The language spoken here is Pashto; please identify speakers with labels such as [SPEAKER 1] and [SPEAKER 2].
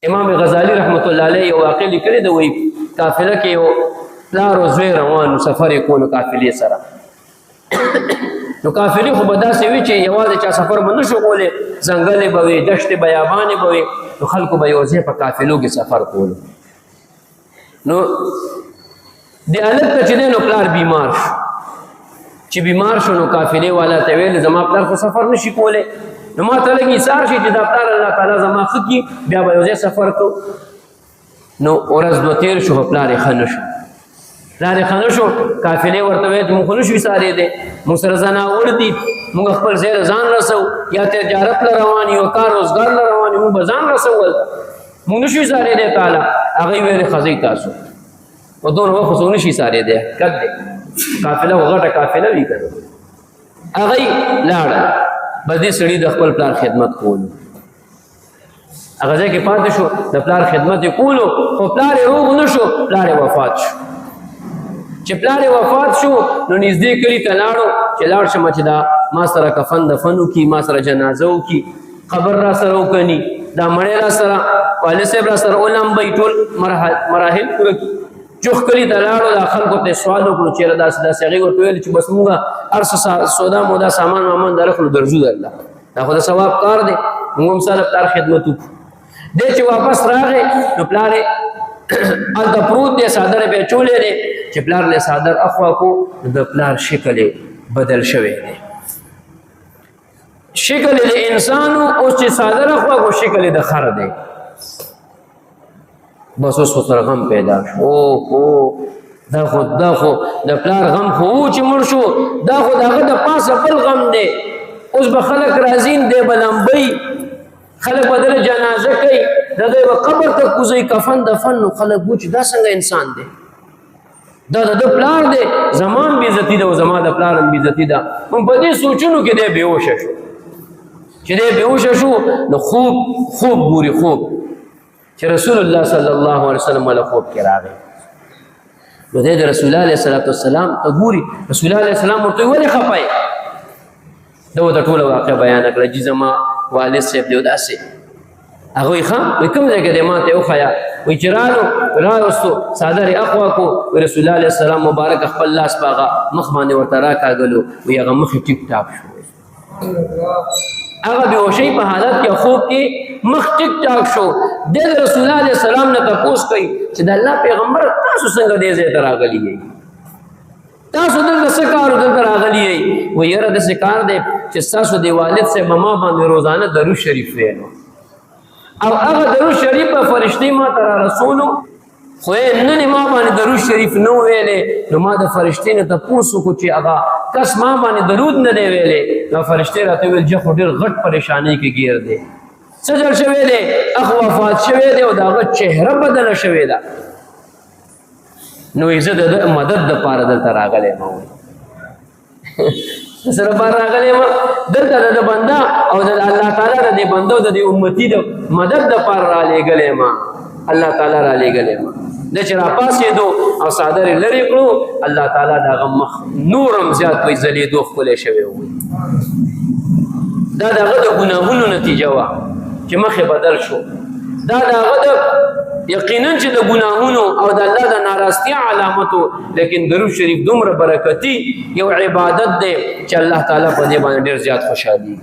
[SPEAKER 1] امام غزالی رحمت الله علیه یو واقع لیکلی دی وایي قافله کې یو پلار او زوی روان سفر یې کولو قافلې سره نو قافلې خو به داسې وي چې یوازې چا سفر به نه شو کولی ځنګلې به وي دشتې بیابانې به وي نو خلکو به یو ځای په قافلو کې سفر کولو نو د هلک ته چې دی نو پلار بیمار شو چې بیمار شو نو قافلې والا ته ویل زما پلار خو سفر نشي کولی نو ما ته لږ ایثار شي چې دا پلار الله تعالی زما ښه کړي بیا به یو ځای سفر کوو نو ورځ دوه تېر شو خو پلار یې ښه نه شو پلار یې ښه نه شو قافلې ورته ویل چې موږ خو نه شو ایثارېدی موږ سره ځناور دي موږ خپل ځای له ځان رسو یا تجارت له روان یو کار روزګار له روان یو موږ به ځان رسو موږ نه شو ایثارېدی تعالی هغوی ویلې ښځئ تاسو په دونه وخت خو نه شي ایثارېدی کټ دی قافله خو غټه قافله وي که هغوی لاړل بس دې سړي د خپل پلار خدمت کولو هغه ځای کې پاتې شو د پلار خدمت یې کولو خو پلار یې روغ نه شو پلار یې وفات شو چې پلار یې وفات شو نو نږدې کلي ته لاړو چې لاړ شم چې دا ما سره کفن دفن وکړي ما سره جنازه وکړي قبر را سره وکني دا مړی را سره والد صاحب را سره ولمبئ ټول مراحل پوره کړي چوخ کلي ته لاړو دا خلکو ته سوال وکړو چېرې داسې داسې هغې ورته ویل چې بس مونږ هر څه سودا مودا سامان وامان درخلو درځو درله دا خو د ثواب کار دی مونږ هم ستا د پلار خدمت وکړو دی چې واپس راغی نو پلار یې هلته پروت دی څادر یې بیا چولی دی چې پلار له څادر اخوا کو نو د پلار شکل یې بدل شوی دی شکل یې د انسان و اوس چې څادر اخوا کو شکل یې د خر دی بس اوس خو سره غم پیدا شو دا خو د پلار غم خو و چې مړ شو دا خو د هغه د پاسه بل غم دی اوس به خلک راځین دی به لمبئ خلک به دله جنازه کوي د دوی به قبر ته کوزوي کفن دفن نو خلک و چې دا څنګه انسان دی دا د ده پلار دی زما هم بېعزتي ده او زما د پلار هم بېعزتي ده نو په دې سوچونو کې دی بېهوشه شو چې دی بېهوشه شو نو خوب ګوري خوب چې رسول الله صلی الله علیه وسلم والا خوب کې راغی نو دی د رسول الله علیه السلام ته ګوري رسول الله علیه السلام ورته ولې خفه یې ده ورته ټوله واقعه بیانه کړه چې زما والد صاحب دی داسې هغوی ښه وایي کوم ځای کې دی ما ته یې وښیه وایي چې راوستو څادر یې اخوا کړو رسول الله علیه السلام مبارک خپل لاس په هغه مخ باندې ورته راکاږلو وایي هغه مخ یې ټیک ټاک شو هغه بېهوشۍ په حالت کې خوب کې مخ ټیک ټاک شو دی د رسول الله علیه السلام نه تپوس کوي چې د الله پیغمبر تاسو څنګه دې ځای ته راغلي یئ تاسو دلته څه کار دلته راغلي یئ وایي یاره داسې کار دی چې ستاسو د والد صاحب به ما باندې روزانه درود شریف ویلو او هغه درود شریف به فرشتې ما ته را رسولو خو یې نن ما باندې درود شریف نه ویلې نو ما د فرشتې نه تپوس وکړو چې هغه کس ما باندې درود نه دی ویلې نو فرشتې راته ویل چې خو ډېر غټ پریشانۍ کې ګیر دی څه جل شوی دی اخ وفات شوی دی او د هغه چهره بدله شوې ده نو زه د مدد دپاره دلته راغلی یم سره بار راغلی یم دلته د بنده او د الله تعالی د دې بنده او د دې امتي د مدد دپاره رالیږلی یم الله تعالی رالیږلی یم د چې راپاسېدو او څادر یې لرې کړو الله تعالی د هغه مخ نور هم زیات وایي ځلېدو ښکلی شوی و دا د هغه د ګناهونو نتیجه وه چې مخ یې بدل شو دا د هغه د یقینا چې د ګناهونو او د الله د ناراضتیا علامتو لیکن درود شریف دومره برکتي یو عبادت دی چې الله تعالی په دې باندې ډېر زیات خوشحالېږي